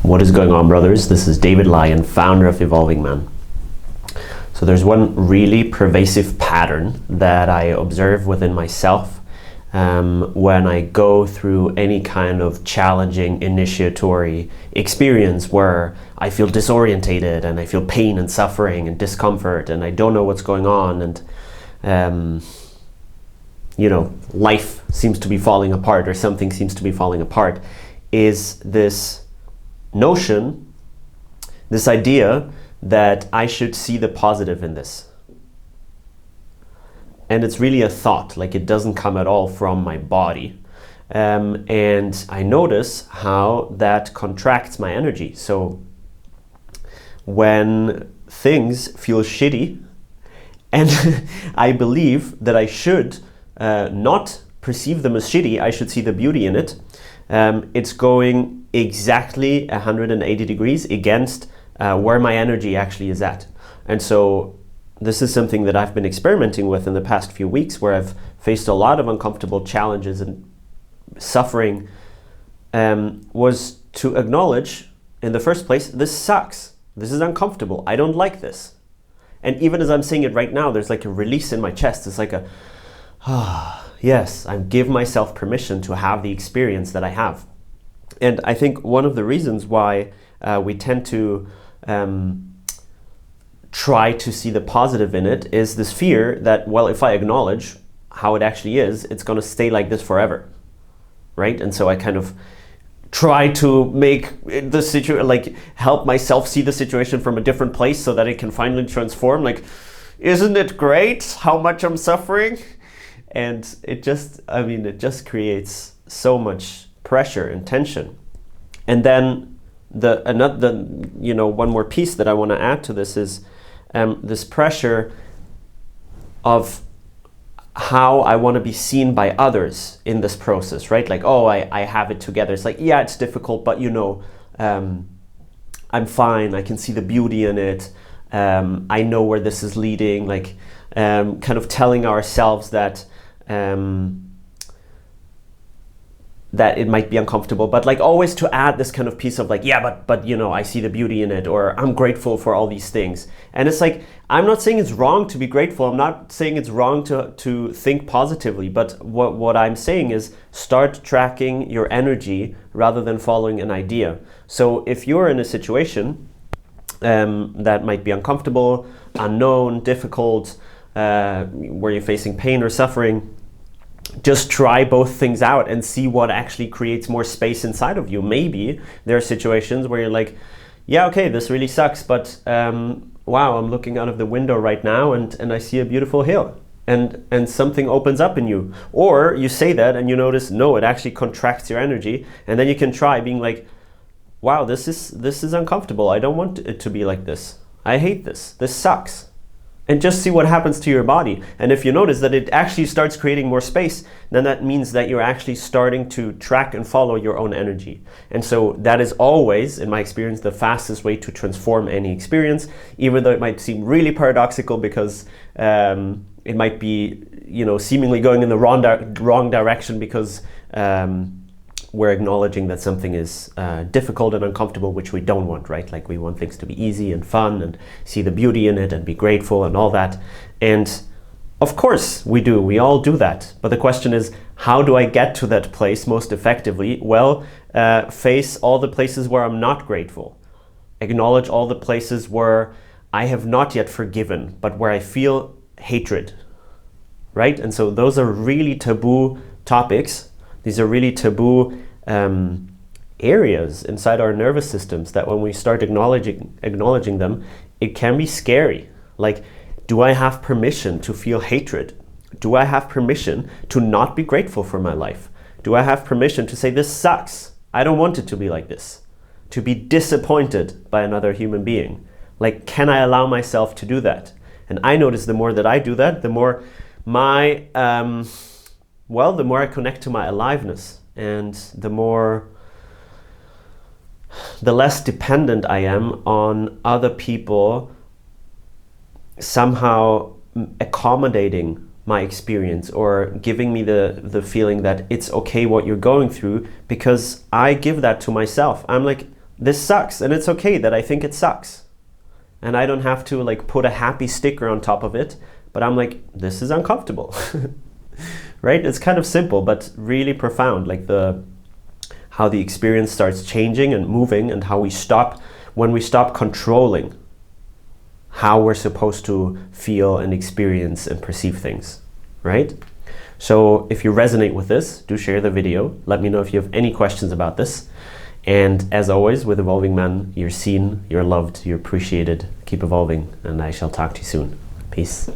What is going on, brothers? This is David Lyon, founder of Evolving Man. So there's one really pervasive pattern that I observe within myself when I go through any kind of challenging initiatory experience where I feel disorientated and I feel pain and suffering and discomfort and I don't know what's going on, and life seems to be falling apart or something seems to be falling apart, is this notion, this idea that I should see the positive in this. And it's really a thought, like it doesn't come at all from my body. And I notice how that contracts my energy. So when things feel shitty and I believe that I should not perceive them as shitty, I should see the beauty in it, it's going exactly 180 degrees against where my energy actually is at. And so this is something that I've been experimenting with in the past few weeks, where I've faced a lot of uncomfortable challenges and suffering, was to acknowledge in the first place, this sucks. This is uncomfortable. I don't like this. And even as I'm saying it right now, there's like a release in my chest. It's like yes, I give myself permission to have the experience that I have. And I think one of the reasons why we tend to try to see the positive in it is this fear that, well, if I acknowledge how it actually is, it's going to stay like this forever, right? And so I kind of try to make the situation, like help myself see the situation from a different place so that it can finally transform. Like, isn't it great how much I'm suffering? And it just creates so much pressure and tension. And then one more piece that I want to add to this is this pressure of how I want to be seen by others in this process, right? Like, oh, I have it together. It's like, yeah, it's difficult, but I'm fine. I can see the beauty in it. I know where this is leading. Like, kind of telling ourselves that that it might be uncomfortable, but like always to add this kind of piece of like, yeah, but I see the beauty in it, or I'm grateful for all these things. And it's like, I'm not saying it's wrong to be grateful. I'm not saying it's wrong to think positively, but what I'm saying is start tracking your energy rather than following an idea. So if you're in a situation that might be uncomfortable, unknown, difficult, where you're facing pain or suffering, just try both things out and see what actually creates more space inside of you. Maybe there are situations where you're like, yeah, okay, this really sucks, but wow, I'm looking out of the window right now and I see a beautiful hill, and something opens up in you. Or you say that and you notice, no, it actually contracts your energy, and then you can try being like, wow, this is uncomfortable. I don't want it to be like this. I hate this. This sucks. And just see what happens to your body. And if you notice that it actually starts creating more space, then that means that you're actually starting to track and follow your own energy. And so that is always, in my experience, the fastest way to transform any experience, even though it might seem really paradoxical because it might be, seemingly going in the wrong direction because we're acknowledging that something is difficult and uncomfortable, which we don't want, right? Like, we want things to be easy and fun and see the beauty in it and be grateful and all that. And of course we do, we all do that. But the question is, how do I get to that place most effectively? Well, face all the places where I'm not grateful. Acknowledge all the places where I have not yet forgiven, but where I feel hatred, right? And so those are really taboo topics. These are really taboo areas inside our nervous systems that when we start acknowledging them, it can be scary. Like, do I have permission to feel hatred? Do I have permission to not be grateful for my life? Do I have permission to say, this sucks, I don't want it to be like this? To be disappointed by another human being? Like, can I allow myself to do that? And I notice the more that I do that, the more the more I connect to my aliveness, and the less dependent I am on other people somehow accommodating my experience or giving me the feeling that it's okay what you're going through, because I give that to myself. I'm like, this sucks, and it's okay that I think it sucks. And I don't have to like put a happy sticker on top of it, but I'm like, this is uncomfortable. Right? It's kind of simple, but really profound, like how the experience starts changing and moving, and how when we stop controlling how we're supposed to feel and experience and perceive things, right? So if you resonate with this, do share the video. Let me know if you have any questions about this. And as always, with Evolving Man, you're seen, you're loved, you're appreciated. Keep evolving, and I shall talk to you soon. Peace.